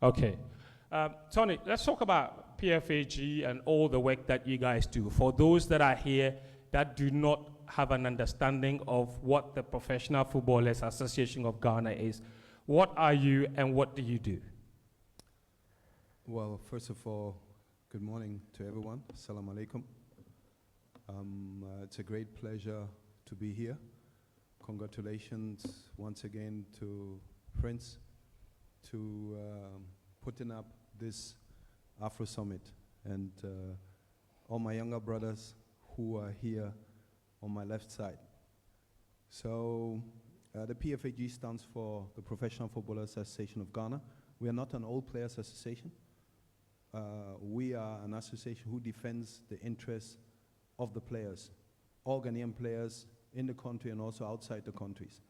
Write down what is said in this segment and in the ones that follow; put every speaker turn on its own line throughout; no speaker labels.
Okay. Tony, let's talk about PFAG and all the work that you guys do. For those that are here that do not have an understanding of what the Professional Footballers Association of Ghana is, what are you and what do you do?
Well, first of all, good morning to everyone. Assalamu alaikum. It's a great pleasure to be here. Congratulations once again to Prince to putting up this Afro Summit, and all my younger brothers who are here on my left side. So the PFAG stands for the Professional Footballers Association of Ghana. We are not an old players association. We are an association who defends the interests of the players, all Ghanaian players in the country and also outside the countries.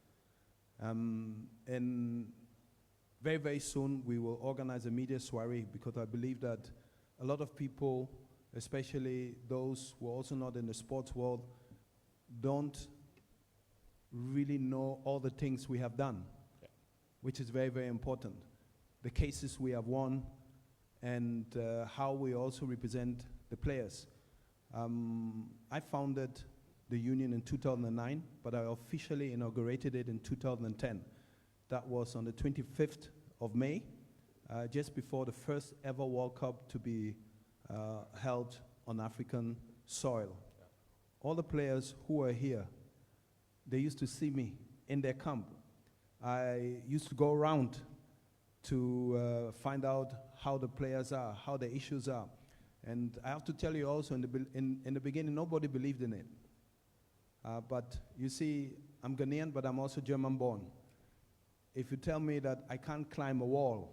And very, very soon we will organize a media soiree, because I believe that a lot of people, especially those who are also not in the sports world, don't really know all the things we have done, which is very, very important. The cases we have won, and how we also represent the players. I founded the union in 2009, but I officially inaugurated it in 2010. That was on the 25th of May, just before the first ever World Cup to be held on African soil. Yeah. All the players who are here, they used to see me in their camp. I used to go around to find out how the players are, how the issues are. And I have to tell you also, in the beginning, nobody believed in it. But you see, I'm Ghanaian, but I'm also German-born. If you tell me that I can't climb a wall,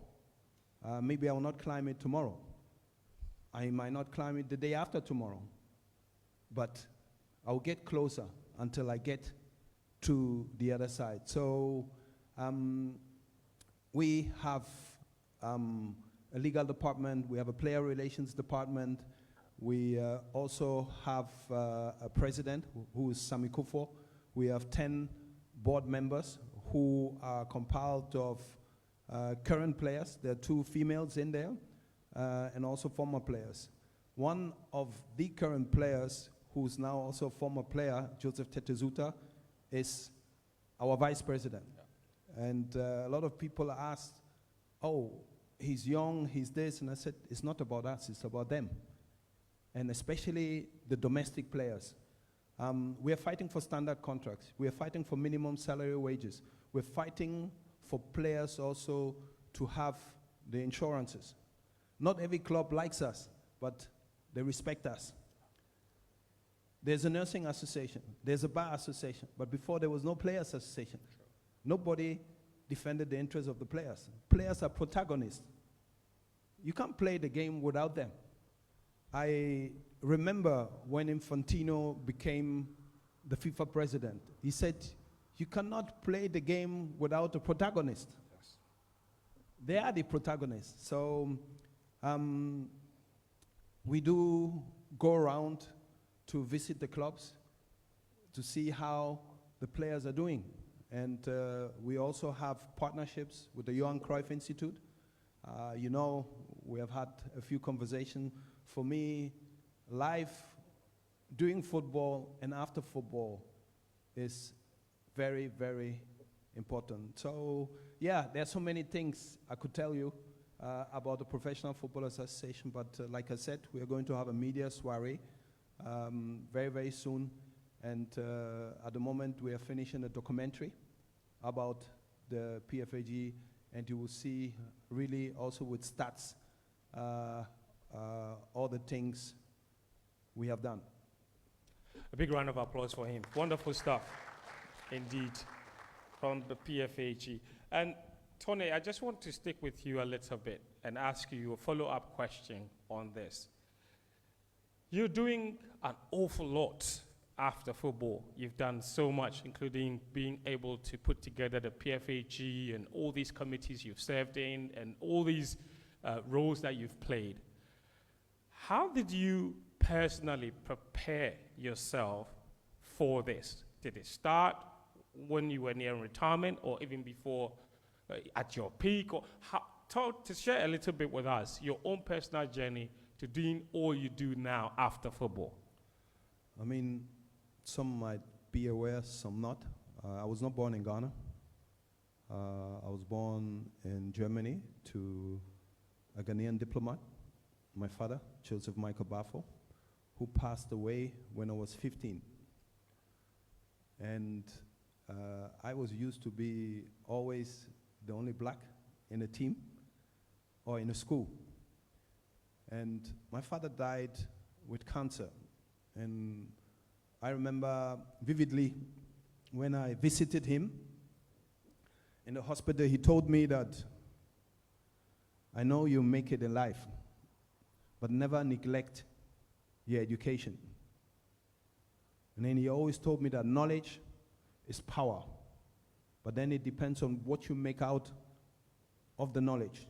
maybe I will not climb it tomorrow. I might not climb it the day after tomorrow. But I'll get closer until I get to the other side. So we have a legal department, we have a player relations department, we also have a president who is Sami Kufo. We have 10 board members who are compiled of current players. There are 2 females in there, and also former players. One of the current players, who's now also a former player, Joseph Tetezuta, is our vice president. Yeah. And a lot of people asked, oh, he's young, he's this, and I said, it's not about us, it's about them. And especially the domestic players. We are fighting for standard contracts. We are fighting for minimum salary wages. We're fighting for players also to have the insurances. Not every club likes us, but they respect us. There's a nursing association, there's a bar association, but before there was no players association. Sure. Nobody defended the interests of the players. Players are protagonists. You can't play the game without them. I remember when Infantino became the FIFA president, he said, you cannot play the game without a protagonist. Yes. They are the protagonists. So we do go around to visit the clubs to see how the players are doing. And we also have partnerships with the Johan Cruyff Institute. You know, we have had a few conversations. For me, life during football and after football is very, very important. So, yeah, there are so many things I could tell you about the Professional Footballers Association, but like I said, we are going to have a media soiree very, very soon. And at the moment, we are finishing a documentary about the PFAG, and you will see really also with stats all the things we have done.
A big round of applause for him. Wonderful stuff, indeed, from the PFAG. And Tony, I just want to stick with you a little bit and ask you a follow-up question on this. You're doing an awful lot after football. You've done so much, including being able to put together the PFAG and all these committees you've served in and all these roles that you've played. How did you personally prepare yourself for this? Did it start when you were near retirement or even before at your peak? Or to share a little bit with us your own personal journey to doing all you do now after football.
I mean, some might be aware, some not. I was not born in Ghana. I was born in Germany to a Ghanaian diplomat, my father, Joseph Michael Baffour, who passed away when I was 15. And I was used to be always the only black in a team or in a school. And my father died with cancer. And I remember vividly when I visited him in the hospital, he told me that, I know you make it in life, but never neglect your education. And then he always told me that knowledge is power, but then it depends on what you make out of the knowledge.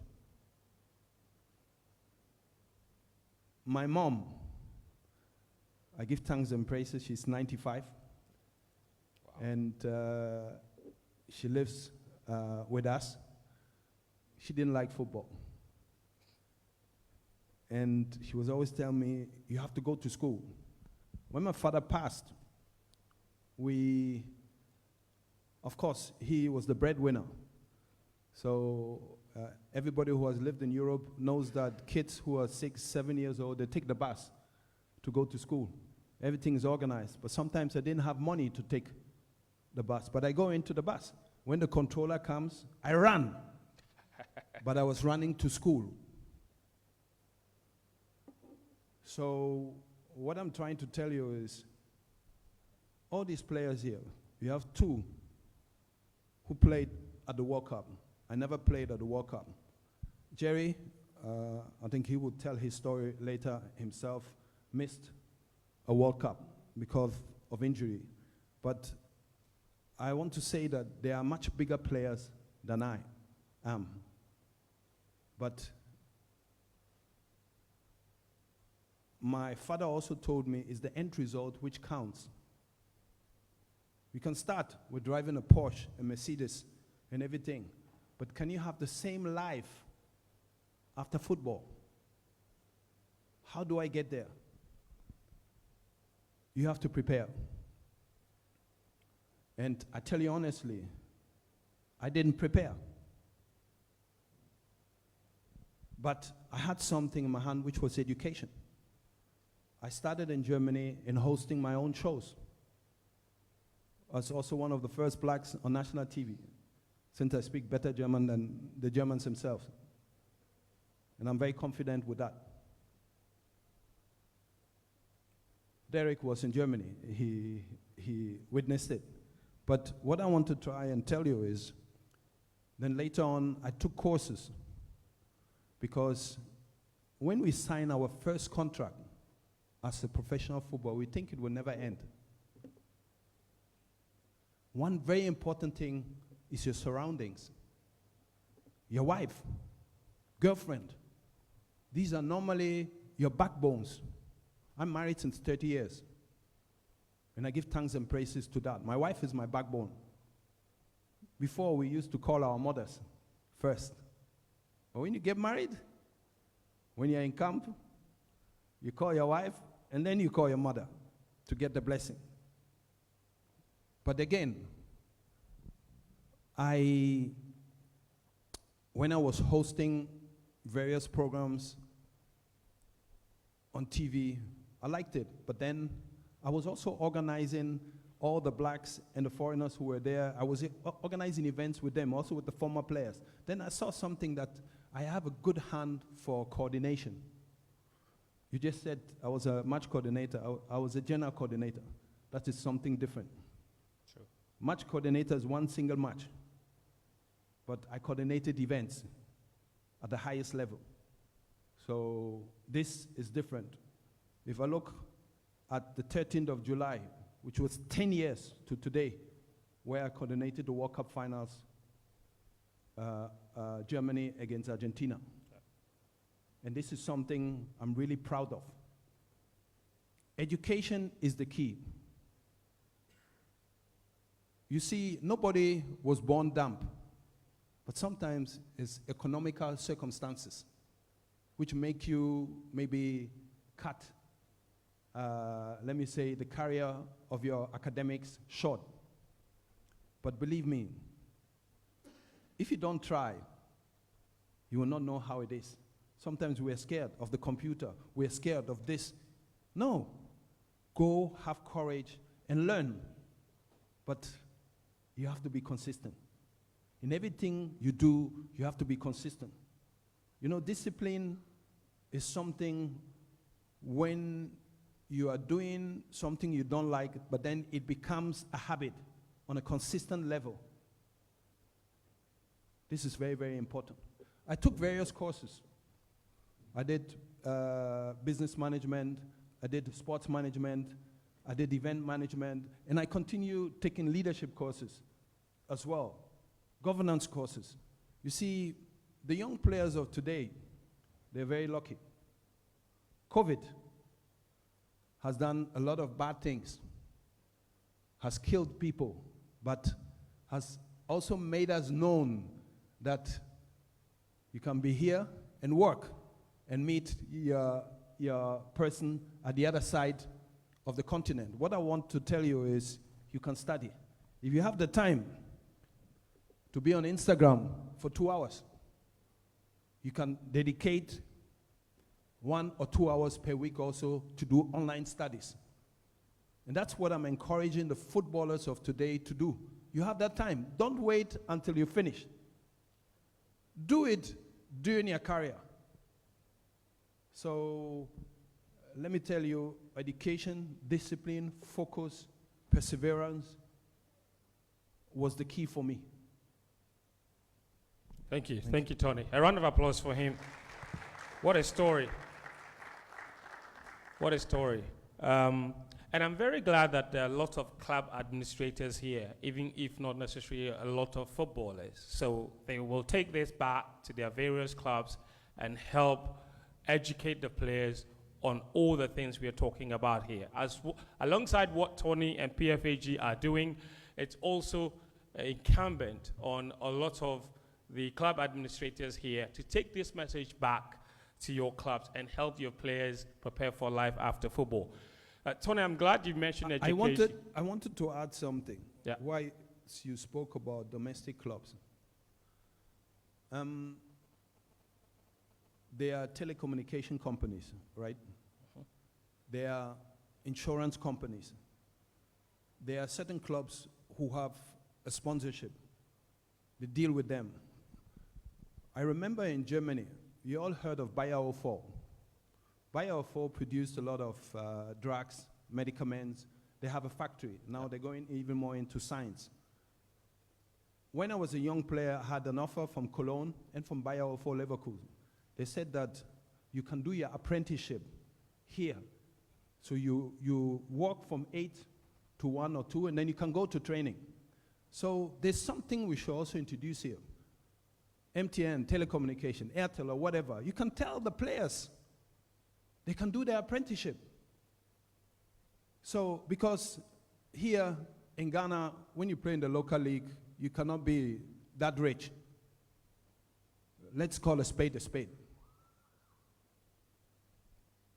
My mom, I give thanks and praises, she's 95. Wow. And she lives with us. She didn't like football. And she was always telling me, you have to go to school. When my father passed, of course, he was the breadwinner. So everybody who has lived in Europe knows that kids who are 6, 7 years old, they take the bus to go to school. Everything is organized. But sometimes I didn't have money to take the bus. But I go into the bus. When the controller comes, I run. But I was running to school. So what I'm trying to tell you is, all these players here, you have 2 who played at the World Cup. I never played at the World Cup. Jerry, I think he would tell his story later himself, missed a World Cup because of injury. But I want to say that there are much bigger players than I am. But my father also told me it's the end result which counts. You can start with driving a Porsche, a Mercedes, and everything. But can you have the same life after football? How do I get there? You have to prepare. And I tell you honestly, I didn't prepare. But I had something in my hand which was education. I started in Germany in hosting my own shows. I was also one of the first blacks on national TV, since I speak better German than the Germans themselves. And I'm very confident with that. Derrick was in Germany. He witnessed it. But what I want to try and tell you is, then later on, I took courses. Because when we sign our first contract as a professional footballer, we think it will never end. One very important thing is your surroundings. Your wife, girlfriend. These are normally your backbones. I'm married since 30 years. And I give thanks and praises to that. My wife is my backbone. Before, we used to call our mothers first. But when you get married, when you're in camp, you call your wife, and then you call your mother to get the blessing. But again, when I was hosting various programs on TV, I liked it. But then I was also organizing all the blacks and the foreigners who were there. I was organizing events with them, also with the former players. Then I saw something that I have a good hand for coordination. You just said I was a match coordinator. I was a general coordinator. That is something different.
Sure.
Match coordinator is one single match. But I coordinated events at the highest level. So this is different. If I look at the 13th of July, which was 10 years to today, where I coordinated the World Cup finals, Germany against Argentina. And this is something I'm really proud of. Education is the key. You see, nobody was born dumb. But sometimes it's economical circumstances which make you maybe cut, let me say, the career of your academics short. But believe me, if you don't try, you will not know how it is. Sometimes we're scared of the computer. We're scared of this. No. Go, have courage, and learn. But you have to be consistent. In everything you do, you have to be consistent. You know, discipline is something when you are doing something you don't like, but then it becomes a habit on a consistent level. This is very, very important. I took various courses. I did business management, I did sports management, I did event management, and I continue taking leadership courses as well, governance courses. You see, the young players of today, they're very lucky. COVID has done a lot of bad things, has killed people, but has also made us known that you can be here and work and meet your person at the other side of the continent. What I want to tell you is you can study. If you have the time to be on Instagram for 2 hours, you can dedicate 1 or 2 hours per week also to do online studies. And that's what I'm encouraging the footballers of today to do. You have that time. Don't wait until you finish. Do it during your career. So let me tell you, education, discipline, focus, perseverance was the key for me.
Thank you. Thank you, Tony. A round of applause for him. What a story. What a story. And I'm very glad that there are lots of club administrators here, even if not necessarily a lot of footballers. So they will take this back to their various clubs and help educate the players on all the things we are talking about here. Alongside what Tony and PFAG are doing, it's also incumbent on a lot of the club administrators here to take this message back to your clubs and help your players prepare for life after football. Tony, I'm glad you mentioned education.
I wanted to add something.
Yeah.
Why you spoke about domestic clubs. They are telecommunication companies, right? They are insurance companies. There are certain clubs who have a sponsorship. They deal with them. I remember in Germany, you all heard of Baffour. Baffour produced a lot of drugs, medicaments. They have a factory. Now they're going even more into science. When I was a young player, I had an offer from Cologne and from Baffour Leverkusen. They said that you can do your apprenticeship here. So you work from 8 to 1 or 2, and then you can go to training. So there's something we should also introduce here. MTN, telecommunication, Airtel, or whatever. You can tell the players they can do their apprenticeship. So, because here in Ghana, when you play in the local league, you cannot be that rich. Let's call a spade a spade.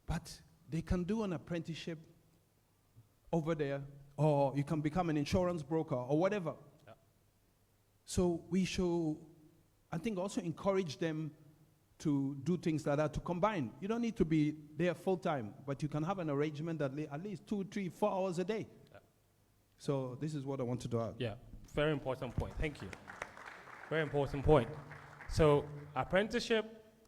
But they can do an apprenticeship over there, or you can become an insurance broker, or whatever. Yeah. So we should, I think, also encourage them to do things like that, to combine. You don't need to be there full time, but you can have an arrangement that at least 2, 3, 4 hours a day. Yeah. So this is what I wanted to add.
Yeah, very important point. Thank you. Very important point. So apprenticeship,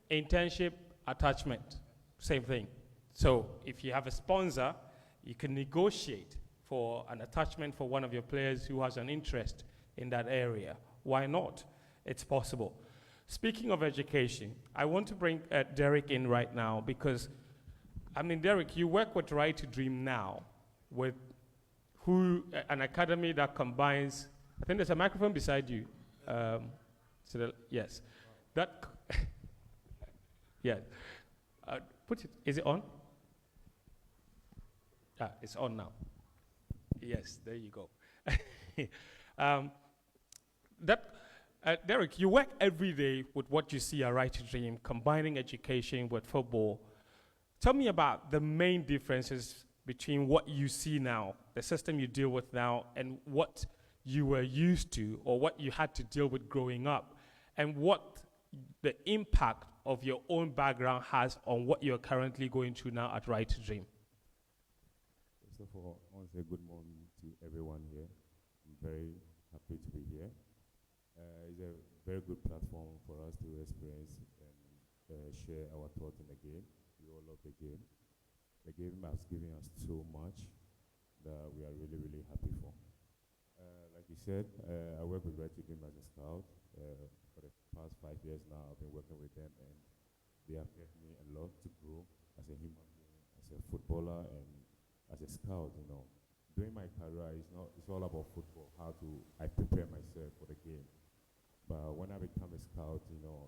internship, attachment, same thing. So if you have a sponsor, you can negotiate for an attachment for one of your players who has an interest in that area. Why not? It's possible. Speaking of education, I want to bring Derrick in right now because, I mean, Derrick, you work with Right to Dream now, with an academy that combines, I think there's a microphone beside you. Yes. That, yeah. Put it, is it on? It's on now. Yes, there you go. That Derrick, you work every day with what you see at Right to Dream, combining education with football. Tell me about the main differences between what you see now, the system you deal with now, and what you were used to or what you had to deal with growing up, and what the impact of your own background has on what you're currently going through now at Right to Dream.
First of all, I want to say good morning to everyone here. I'm very happy to be here. It's a very good platform for us to experience and share our thoughts in the game. We all love the game. The game has given us so much that we are really, really happy for. Like you said, I work with Right to Dream as a scout. For the past 5 years now, I've been working with them, and they have helped me a lot to grow as a human being, as a footballer, and as a scout. You know, during my career, it's all about football. I prepare myself for the game. But when I become a scout, you know,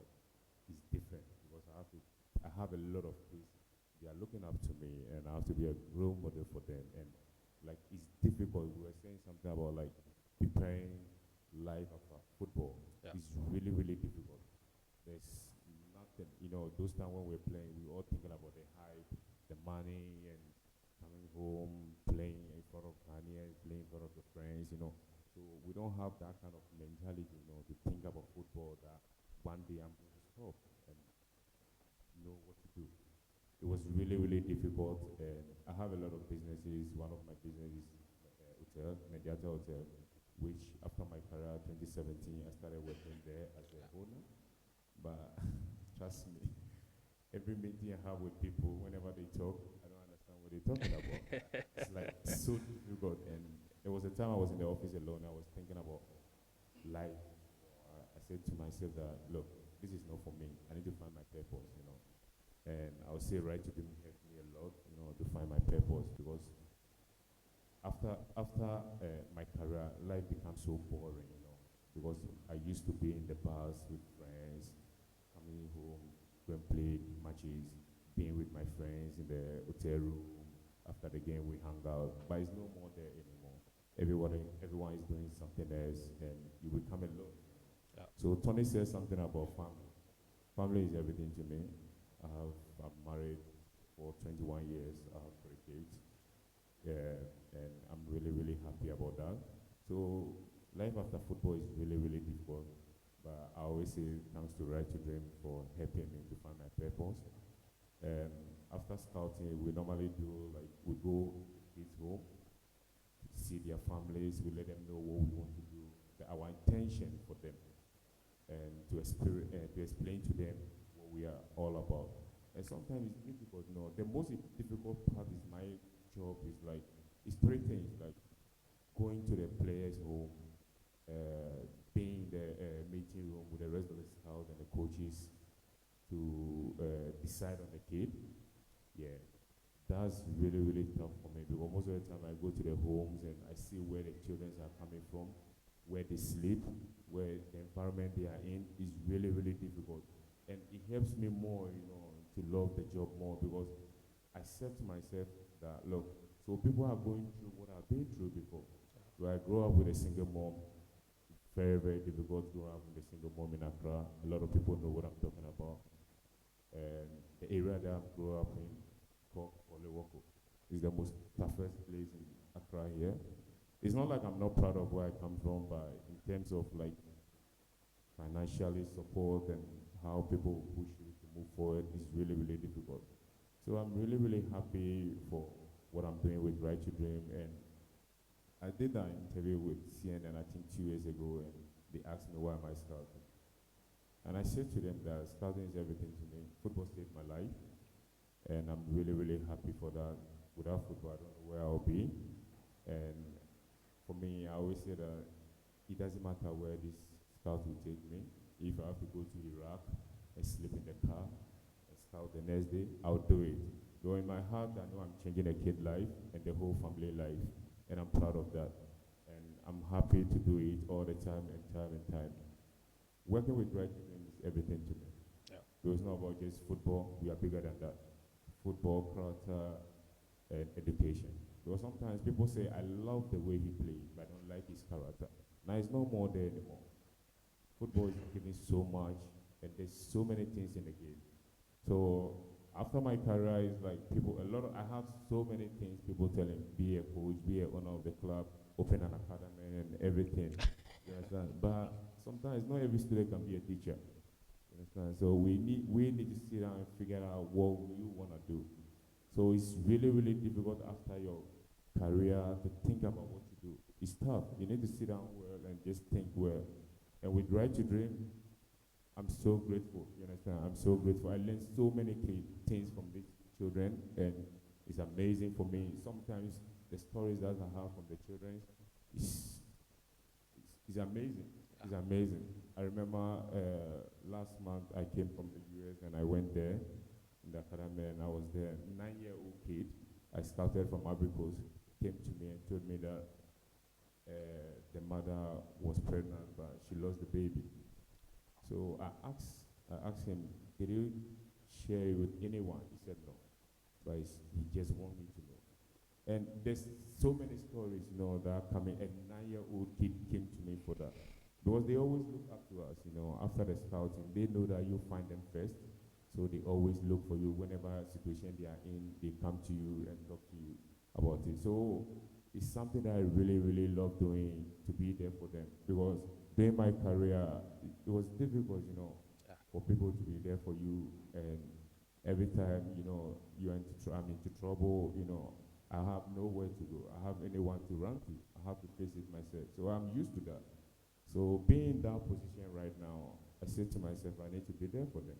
it's different because I have a lot of kids. They are looking up to me, and I have to be a role model for them. And like, it's difficult. We were saying something about like preparing life after football. Yeah. It's really, really difficult. There's nothing, you know, those times when we're playing, we were all thinking about the hype, the money, and coming home, playing in front of Ghanaians, playing in front of the friends, you know. So we don't have that kind of mentality, you know, to think about football that one day I'm going to stop and know what to do. It was really, really difficult, and I have a lot of businesses. One of my businesses is hotel, Mediata Hotel, which after my career, 2017, I started working there as an owner. But trust me, every meeting I have with people, whenever they talk, I don't understand what they're talking about. It's like so difficult. And there was a time I was in the office alone. I was thinking about life. I said to myself that, look, this is not for me. I need to find my purpose, you know. And I would say Right to Dream helped me a lot, you know, to find my purpose, because after my career, life becomes so boring, you know, because I used to be in the bars with friends, coming home, going play matches, being with my friends in the hotel room. After the game, we hang out, but it's no more there anymore. Everyone is doing something else, and you become alone. Yeah. So Tony says something about family. Family is everything to me. I'm married for 21 years. I have 3 kids. Yeah, and I'm really, really happy about that. So life after football is really, really difficult. But I always say thanks to Right to Dream for helping me to find my purpose. After scouting, we normally do, like, we go kids home, see their families, we let them know what we want to do, our intention for them, and to explain to them what we are all about. And sometimes it's difficult, you know. The most difficult part is my job is like, it's 3 things, like going to the players' home, being in the meeting room with the rest of the scouts and the coaches to decide on the kid. Yeah, that's really, really tough for me, because most of the time I go to the homes and I see where the children are coming from, where they sleep, where the environment they are in is really, really difficult. And it helps me more, you know, to love the job more, because I said to myself that, look, so people are going through what I've been through before. So I grew up with a single mom. Very, very difficult growing up with a single mom in Accra. A lot of people know what I'm talking about. And the area that I grew up in, called Polewoko, is the most toughest place in Accra here. It's not like I'm not proud of where I come from, but in terms of like financially support and how people push you to move forward, is really, really difficult. So I'm really, really happy for what I'm doing with Right to Dream. And I did an interview with CNN, I think 2 years ago, and they asked me why am I scouting. And I said to them that scouting is everything to me. Football saved my life, and I'm really, really happy for that. Without football, I don't know where I'll be. And for me, I always say that it doesn't matter where this scout will take me. If I have to go to Iraq and sleep in the car and scout the next day, I'll do it. Though in my heart, I know I'm changing a kid's life and the whole family life, and I'm proud of that. And I'm happy to do it all the time and time and time. Working with Right to Dream is everything to me. Yeah. So it's not about just football, we are bigger than that. Football, character, and education. Because sometimes people say, I love the way he plays, but I don't like his character. Now it's no more there anymore. football is giving so much, and there's so many things in the game. So after my career, it's like I have so many things people telling, be a coach, be an owner of the club, open an academy and everything. You understand? But sometimes not every student can be a teacher. You understand? So we need to sit down and figure out what you want to do. So it's really, really difficult after your career to think about what to do. It's tough. You need to sit down well and just think well. And with Right to Dream, I'm so grateful. You understand? I'm so grateful. I learned so many things from these children, and it's amazing for me. Sometimes the stories that I have from the children is amazing. It's amazing. I remember last month I came from the US and I went there in the academy, and I was there. 9-year-old kid, I scouted from Ivory Coast, came to me and told me that the mother was pregnant, but she lost the baby. So I asked him, did you share it with anyone? He said no, but he just wanted me to know. And there's so many stories, that are coming. A 9-year-old kid came to me for that. Because they always look up to us, after the scouting. They know that you find them first, so they always look for you. Whenever situation they are in, they come to you and talk to you about it. So it's something that I really, really love doing, to be there for them. Because during my career, it was difficult, for people to be there for you. And every time, you're I'm into trouble, I have nowhere to go. I have anyone to run to. I have to face it myself. So I'm used to that. So being in that position right now, I say to myself, I need to be there for them.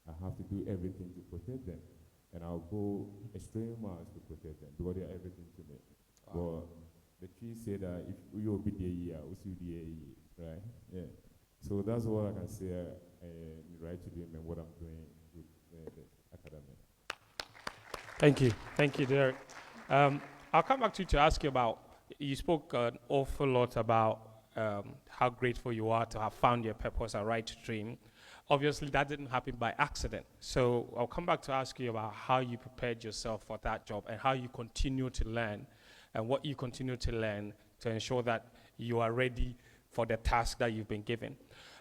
I have to do everything to protect them. And I'll go extreme miles to protect them because they are everything to me. Wow. But the tree said that if you'll be there, we'll see you there, right? Yeah. So that's what I can say Right to Dream and what I'm doing with the academy.
Thank you, Derrick. I'll come back to you to ask you about, you spoke an awful lot about how grateful you are to have found your purpose at Right to Dream. Obviously, that didn't happen by accident. So I'll come back to ask you about how you prepared yourself for that job and how you continue to learn and what you continue to learn to ensure that you are ready for the task that you've been given.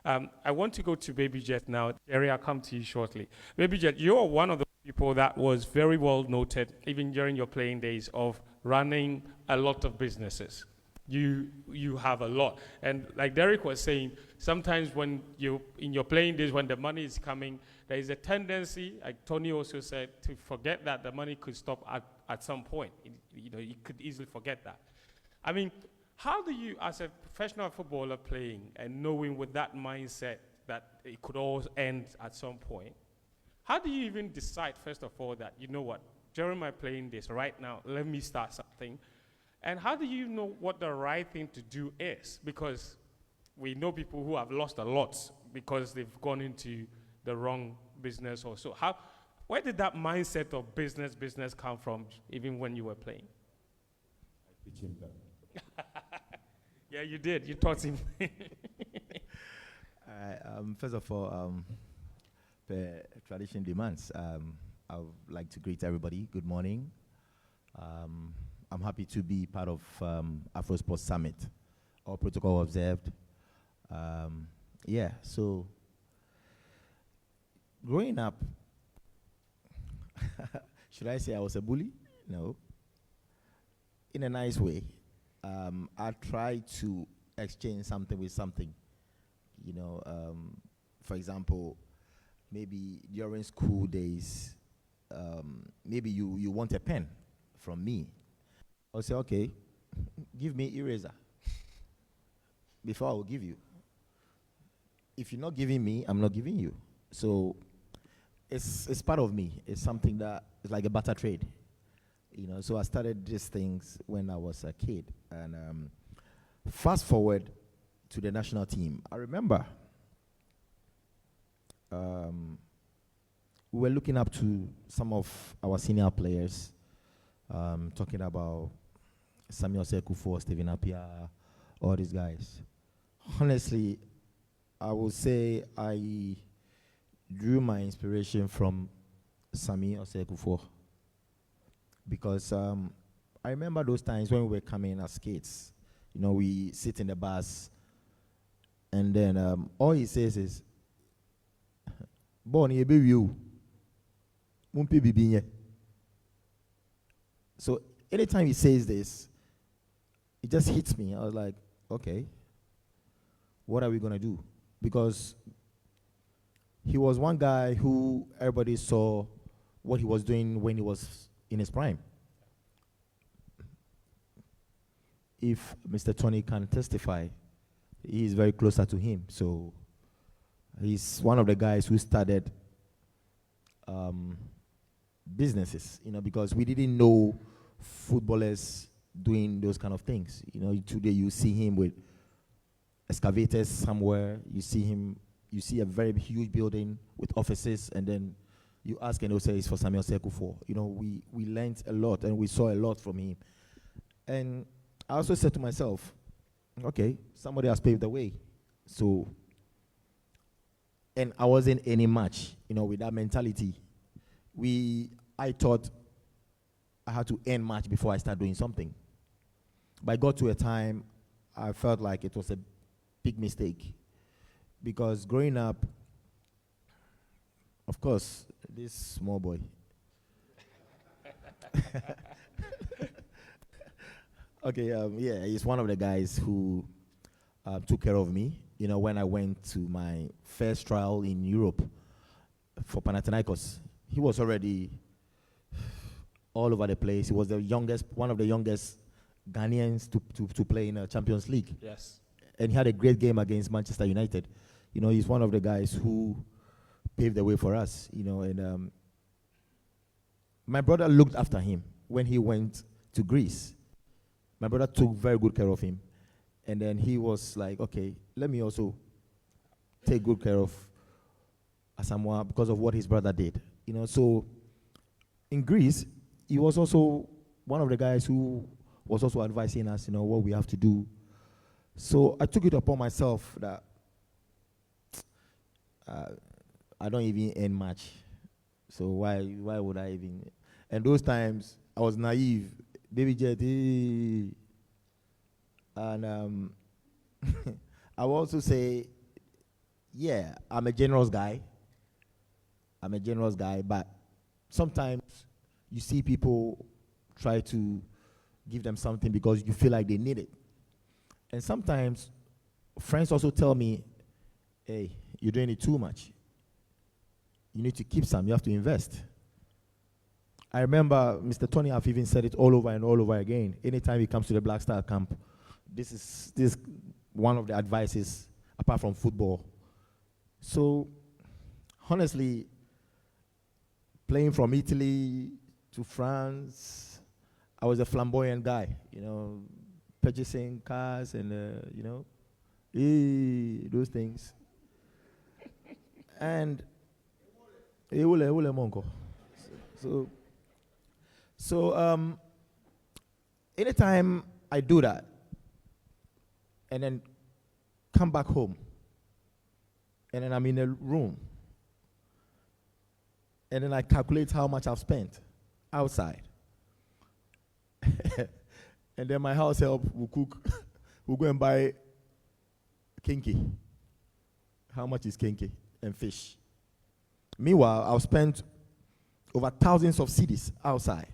I want to go to Baby Jet now. Jerry, I'll come to you shortly. Baby Jet, you're one of the people that was very well noted, even during your playing days, of running a lot of businesses. You have a lot. And like Derrick was saying, sometimes when you, in your playing days, when the money is coming, there is a tendency, like Tony also said, to forget that the money could stop at some point. You could easily forget that. I mean, how do you, as a professional footballer playing and knowing with that mindset that it could all end at some point, how do you even decide, first of all, that, you know what, during my playing days, right now, let me start something? And how do you know what the right thing to do is? Because we know people who have lost a lot because they've gone into the wrong business or so. Where did that mindset of business come from, even when you were playing?
I teach him that.
Yeah, you did. You taught him.
First of all, the tradition demands. I would like to greet everybody. Good morning. I'm happy to be part of Afro Sports Summit. All protocol observed. So growing up, should I say I was a bully? No. In a nice way. I tried to exchange something with something. For example, maybe during school days, maybe you want a pen from me. I'll say, okay, give me eraser before I will give you. If you're not giving me, I'm not giving you. So it's part of me. It's something that is like a barter trade. So I started these things when I was a kid. And fast forward to the national team. I remember we were looking up to some of our senior players, talking about Samuel Sekufo, Stephen Appiah, all these guys. Honestly, I would say I drew my inspiration from Samuel Sekufo because I remember those times when we were coming as kids. We sit in the bus And then all he says is, "Born ye be you, mumpi bibinye." So anytime he says this, it just hits me. I was like, okay, what are we gonna do? Because he was one guy who everybody saw what he was doing when he was in his prime. If Mr. Tony can testify, he is very closer to him. So he's one of the guys who started businesses, because we didn't know footballers doing those kind of things. Today you see him with excavators somewhere. You see a very huge building with offices, and then you ask and they'll say it's for Samuel Sekufor. We learned a lot and we saw a lot from him. And I also said to myself, okay, somebody has paved the way. So, and I wasn't any match, with that mentality. I thought I had to end match before I start doing something. But I got to a time I felt like it was a big mistake. Because growing up, of course, this small boy. Okay, yeah, he's one of the guys who took care of me. When I went to my first trial in Europe for Panathinaikos, he was already all over the place. He was one of the youngest Ghanaians to play in a Champions League.
Yes.
And he had a great game against Manchester United. He's one of the guys who paved the way for us. And my brother looked after him when he went to Greece. My brother took very good care of him. And then he was like, okay, let me also take good care of Asamaoh because of what his brother did. So in Greece, he was also one of the guys who was also advising us, what we have to do. So I took it upon myself that I don't even end much. So why would I even? And those times I was naive, baby jet, and I will also say, yeah, I'm a generous guy, but sometimes you see people try to give them something because you feel like they need it. And sometimes friends also tell me, hey, you're doing it too much. You need to keep some, you have to invest. I remember Mr. Tony have even said it all over and all over again. Anytime he comes to the Black Star camp, this is one of the advices apart from football. So honestly, playing from Italy to France, I was a flamboyant guy, purchasing cars and, those things. And so anytime I do that and then come back home and then I'm in a room and then I calculate how much I've spent outside. And then my house help will cook. We'll go and buy kinky. How much is kinky? And fish. Meanwhile, I've spent over thousands of cedis outside.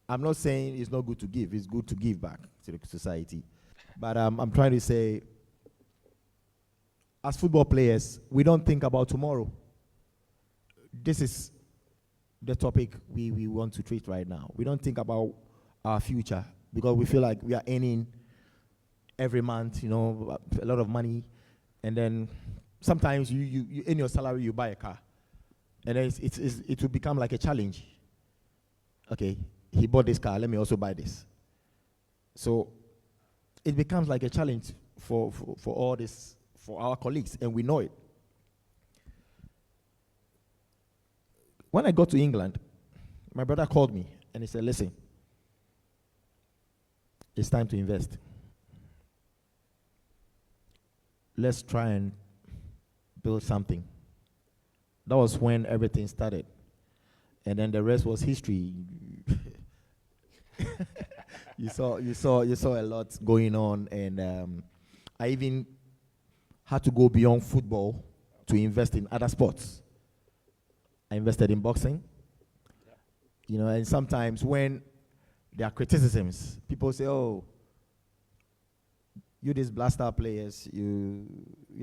I'm not saying it's not good to give. It's good to give back to the society. But I'm trying to say, as football players, we don't think about tomorrow. This is the topic we want to treat right now. We don't think about our future because we feel like we are earning every month, a lot of money. And then sometimes you in your salary, you buy a car. And then it will become like a challenge. Okay, he bought this car, let me also buy this. So it becomes like a challenge for all this, for our colleagues, and we know it. When I got to England, my brother called me and he said, listen, it's time to invest. Let's try and build something. That was when everything started. And then the rest was history. You saw a lot going on, and I even had to go beyond football to invest in other sports. I invested in boxing. You know, and sometimes when there are criticisms, people say, oh, you these blaster players, you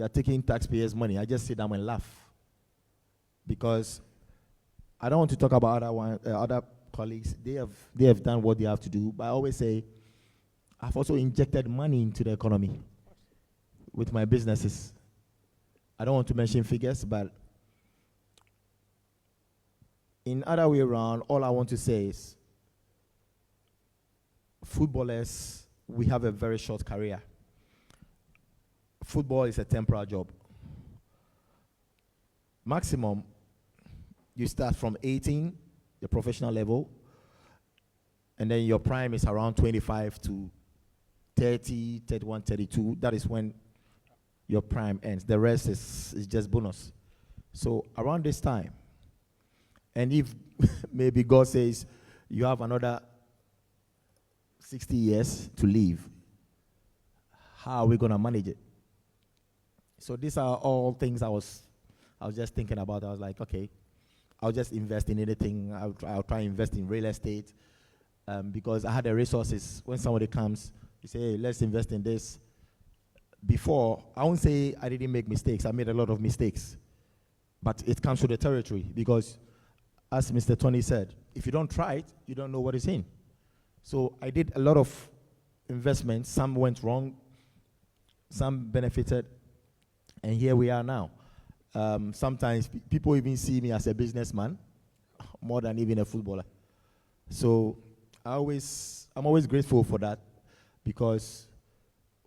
are taking taxpayers' money. I just sit down and laugh. Because I don't want to talk about other colleagues. They have done what they have to do. But I always say, I've also injected money into the economy with my businesses. I don't want to mention figures, but in other way around, all I want to say is, footballers, we have a very short career. Football is a temporary job. Maximum, you start from 18, the professional level, and then your prime is around 25 to 30, 31, 32. That is when your prime ends. The rest is just bonus. So around this time, and if maybe God says you have another 60 years to live, how are we going to manage it? So these are all things I was just thinking about. I was like, okay, I'll just invest in anything. I'll try and invest in real estate because I had the resources. When somebody comes, you say, hey, let's invest in this. Before, I won't say I didn't make mistakes. I made a lot of mistakes. But it comes to the territory because, as Mr. Tony said, if you don't try it, you don't know what is in. So I did a lot of investments. Some went wrong. Some benefited. And here we are now. Sometimes people even see me as a businessman more than even a footballer. So I'm always grateful for that because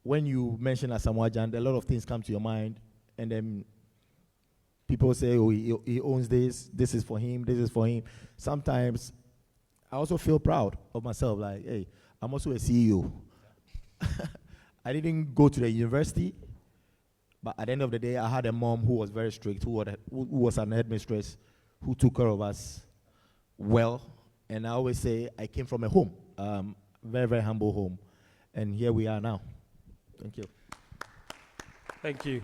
when you mention Asamaoh Gyan, a lot of things come to your mind, and then people say, oh, he owns this is for him, this is for him. Sometimes I also feel proud of myself, like, hey, I'm also a CEO. I didn't go to the university, but at the end of the day, I had a mom who was very strict, who was an headmistress, who took care of us well. And I always say I came from a home, very, very humble home. And here we are now. Thank you.
Thank you.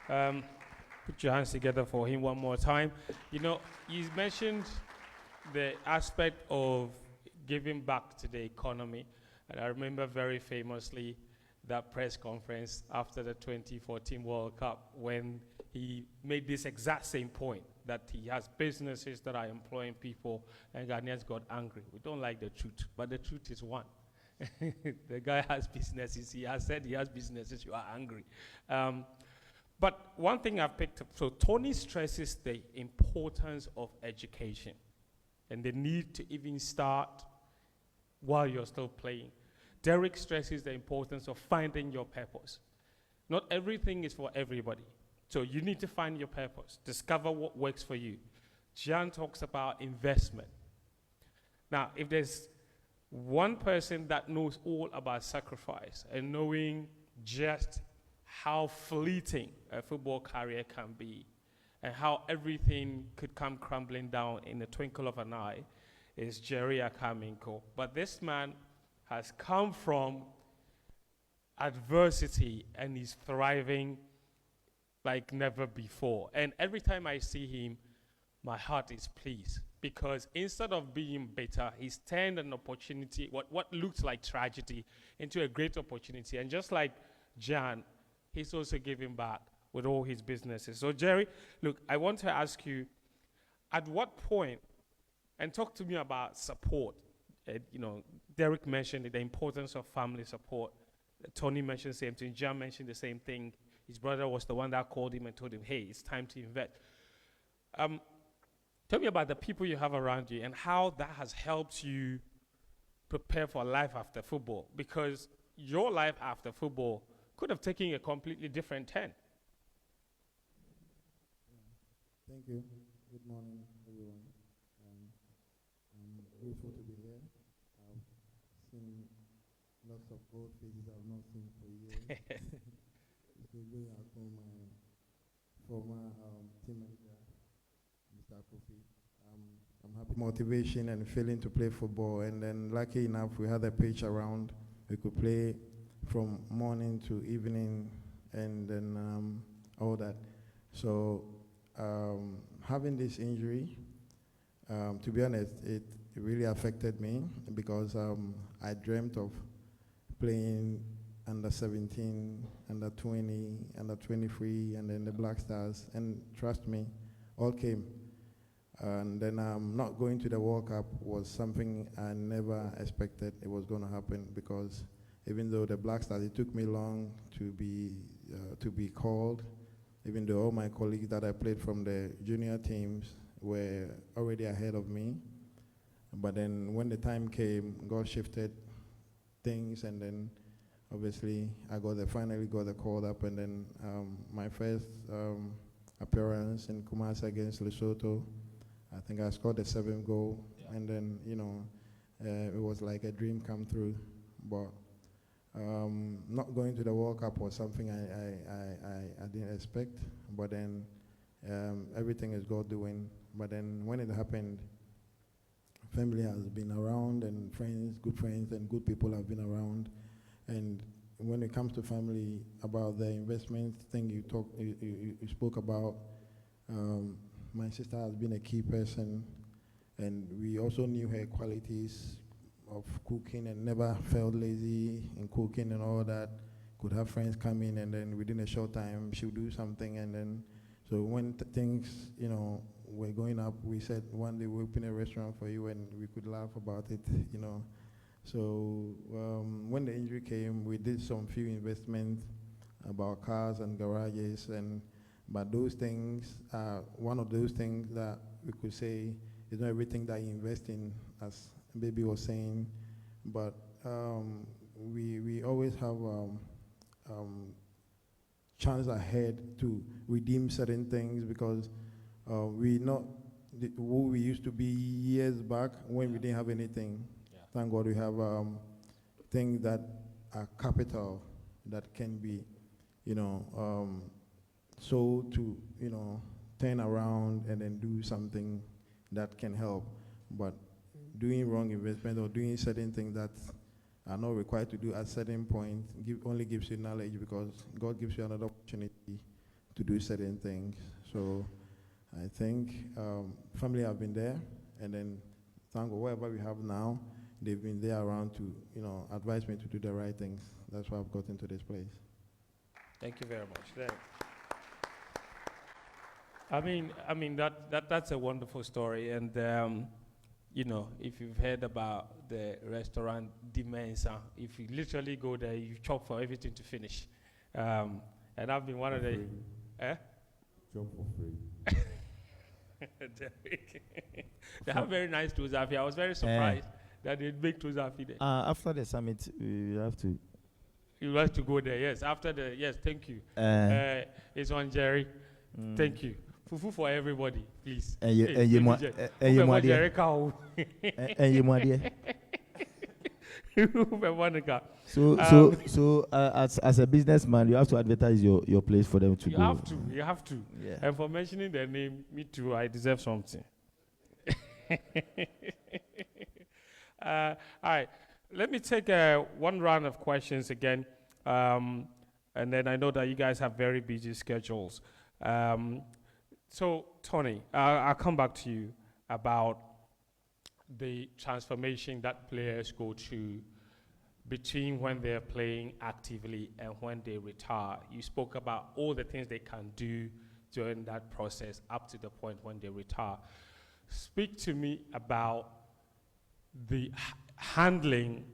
Put your hands together for him one more time. You know, you mentioned the aspect of giving back to the economy. And I remember very famously that press conference after the 2014 World Cup when he made this exact same point, that he has businesses that are employing people, and Ghanaians got angry. We don't like the truth, but the truth is one. The guy has businesses. He has said he has businesses. You are angry. But one thing I've picked up, so Tony stresses the importance of education and the need to even start while you're still playing. Derrick stresses the importance of finding your purpose. Not everything is for everybody. So you need to find your purpose. Discover what works for you. Gyan talks about investment. Now, if there's one person that knows all about sacrifice and knowing just how fleeting a football career can be and how everything could come crumbling down in the twinkle of an eye is Derrick Akaminko. But this man has come from adversity and he's thriving like never before. And every time I see him, my heart is pleased because instead of being bitter, he's turned an opportunity, what looked like tragedy, into a great opportunity. And just like Gyan, he's also giving back with all his businesses. So Jerry, look, I want to ask you, at what point, and talk to me about support. You know, Derrick mentioned the importance of family support. Tony mentioned the same thing. Gyan mentioned the same thing. His brother was the one that called him and told him, hey, it's time to invest. Tell me about the people you have around you and how that has helped you prepare for life after football. Because your life after football could have taken a completely different turn.
Thank you. Good morning, everyone. I'm grateful to be here. I've seen lots of old faces I've not seen for years. Especially from my former team manager, Mr. Kofi. I'm happy. Motivation and feeling to play football. And then lucky enough, we had a pitch around. We could play from morning to evening and then all that. So having this injury, to be honest, it really affected me because I dreamt of playing under 17, under 20, under 23, and then the Black Stars, and trust me, all came. And then not going to the World Cup was something I never expected it was going to happen, because even though the Black Stars, it took me long to be called, even though all my colleagues that I played from the junior teams were already ahead of me. But then when the time came, God shifted things, and then obviously I finally got called up, and then my first appearance in Kumasi against Lesotho, I think I scored the 7th goal, and then it was like a dream come true. But not going to the World Cup was something I didn't expect, but then everything is God doing. But then when it happened, family has been around, and friends and good people have been around. And when it comes to family, about the investment thing you spoke about, my sister has been a key person, and we also knew her qualities of cooking and never felt lazy in cooking and all that. Could have friends come in, and then within a short time she'll do something. And then so when things were going up, we said one day we'll open a restaurant for you, and we could laugh about it. So when the injury came, we did some few investments about cars and garages, but those things are one of those things that we could say is not everything that you invest in, as Baby was saying, but we always have chance ahead to redeem certain things, because we not who we used to be years back when we didn't have anything. Yeah. Thank God we have things that are capital that can be, sold to, turn around and then do something that can help. But doing wrong investment or doing certain things that are not required to do at certain point only gives you knowledge, because God gives you another opportunity to do certain things. So I think family have been there, and then thank God whatever we have now, they've been there around to advise me to do the right things. That's why I've gotten to this place.
Thank you very much. I mean that's a wonderful story, and if you've heard about the restaurant Dimensa, if you literally go there, you chop for everything to finish. And I've been one of the...
Chop for free.
They have very nice tuzafi. I was very surprised that they make tuzafi there.
After the summit, you have to...
You have to go there, yes. Thank you. It's on Jerry. Thank you. Fufu for everybody, please.
So as a businessman, you have to advertise your place for them to go.
You have to.
Yeah.
And for mentioning their name, me too, I deserve something. All right. Let me take one round of questions again. And then I know that you guys have very busy schedules. So, Tony, I'll come back to you about the transformation that players go through between when they're playing actively and when they retire. You spoke about all the things they can do during that process up to the point when they retire. Speak to me about the handling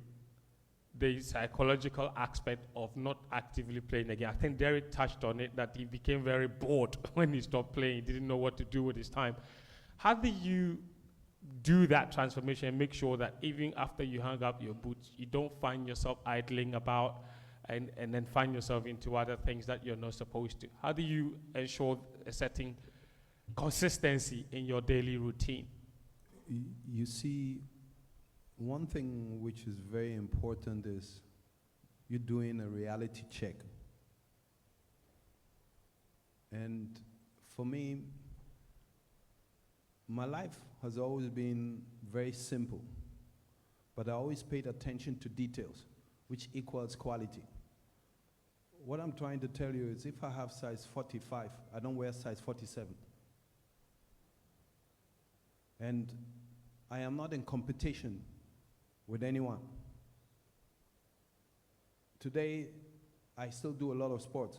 the psychological aspect of not actively playing again. I think Derrick touched on it, that he became very bored when he stopped playing. He didn't know what to do with his time. How do you do that transformation and make sure that even after you hang up your boots, you don't find yourself idling about and then find yourself into other things that you're not supposed to? How do you ensure a certain consistency in your daily routine?
You see, one thing which is very important is you're doing a reality check. And for me, my life has always been very simple, but I always paid attention to details, which equals quality. what I'm trying to tell you is if I have size 45, I don't wear size 47. And I am not in competition with anyone. Today, I still do a lot of sports.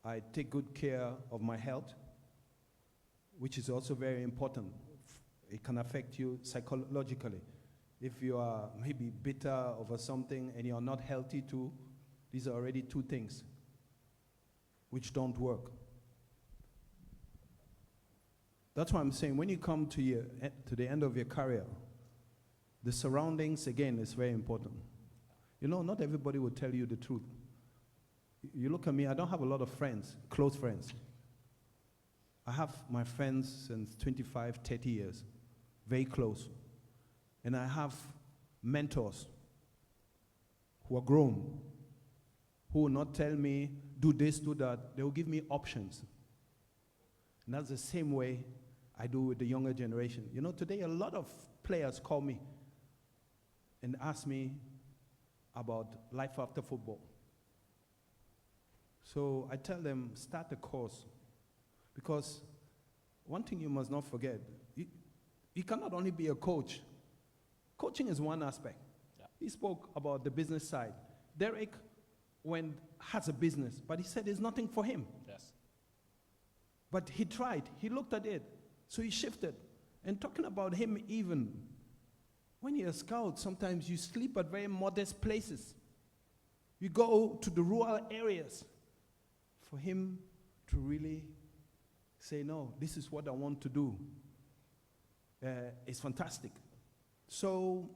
I take good care of my health, which is also very important. It can affect you psychologically. If you are maybe bitter over something and you're not healthy too, these are already two things which don't work. That's why I'm saying when you come to the end of your career, the surroundings, again, is very important. You know, not everybody will tell you the truth. You look at me, I don't have a lot of friends, close friends. I have my friends since 25, 30 years, very close. And I have mentors who are grown, who will not tell me, do this, do that. They will give me options. And that's the same way I do with the younger generation. You know, today a lot of players call me and ask me about life after football. So I tell them, start a course. Because one thing you must not forget, you cannot only be a coach. Coaching is one aspect. Yeah. He spoke about the business side. Derrick has a business, but he said it's nothing for him.
Yes.
But he tried. He looked at it. So he shifted. And talking about him even, when you're a scout, sometimes you sleep at very modest places. You go to the rural areas. For him to really say, no, this is what I want to do, it's fantastic. So,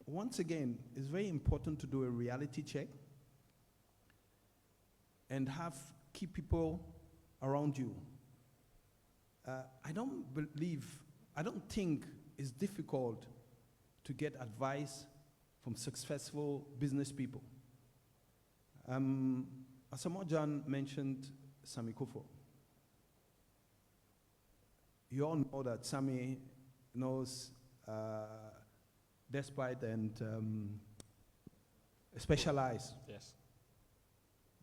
once again, it's very important to do a reality check and have key people around you. I don't think it's difficult to get advice from successful business people. Asamaoh Gyan mentioned Sammy Kufo. You all know that Sammy knows Despite and Specialized.
Yes.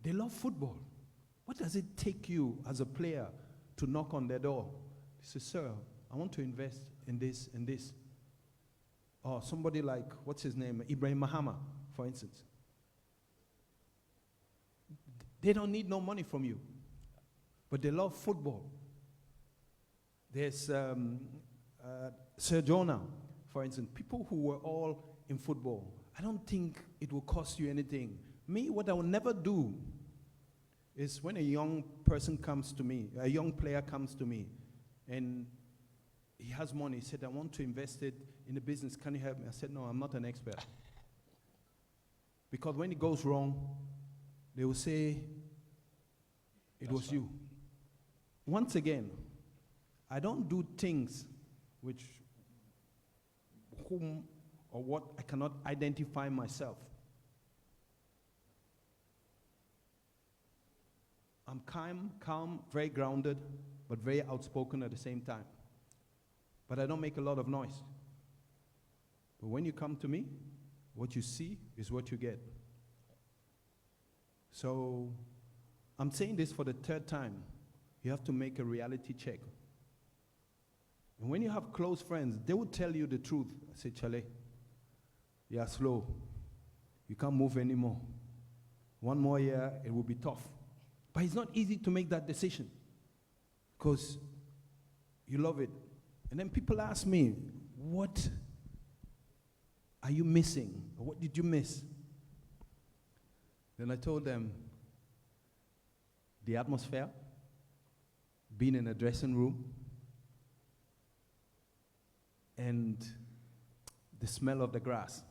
They love football. What does it take you as a player to knock on their door? He says, sir, I want to invest in this and this. Or somebody like, what's his name, Ibrahim Mahama, for instance. They don't need no money from you, but they love football. There's Sir Jonah, for instance, people who were all in football. I don't think it will cost you anything. Me, what I will never do is when a young person comes to me, a young player comes to me, and he has money, he said, I want to invest it in a business, can you help me? I said, no, I'm not an expert. Because when it goes wrong, they will say, it was you. Once again, I don't do things which whom or what I cannot identify myself. I'm calm, very grounded, but very outspoken at the same time. But I don't make a lot of noise. But when you come to me, what you see is what you get. So I'm saying this for the third time. You have to make a reality check. And when you have close friends, they will tell you the truth. I say, Chale, you are slow. You can't move anymore. One more year, it will be tough. But it's not easy to make that decision because you love it. And then people ask me, what are you missing? Or what did you miss? Then I told them, the atmosphere, being in a dressing room, and the smell of the grass.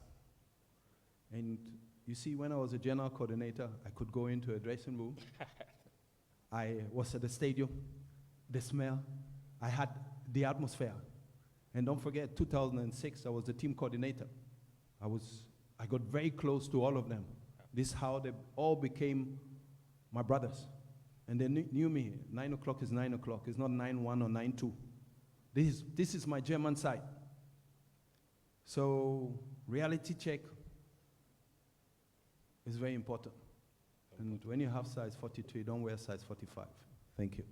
And you see, when I was a general coordinator, I could go into a dressing room. I was at the stadium, the smell, I had the atmosphere. And don't forget, 2006, I was the team coordinator. I got very close to all of them. This is how they all became my brothers. And they knew me. 9 o'clock is 9 o'clock. It's not 9-1 or 9-2. This is my German side. So reality check is very important. And when you have size 42, you don't wear size 45. Thank you.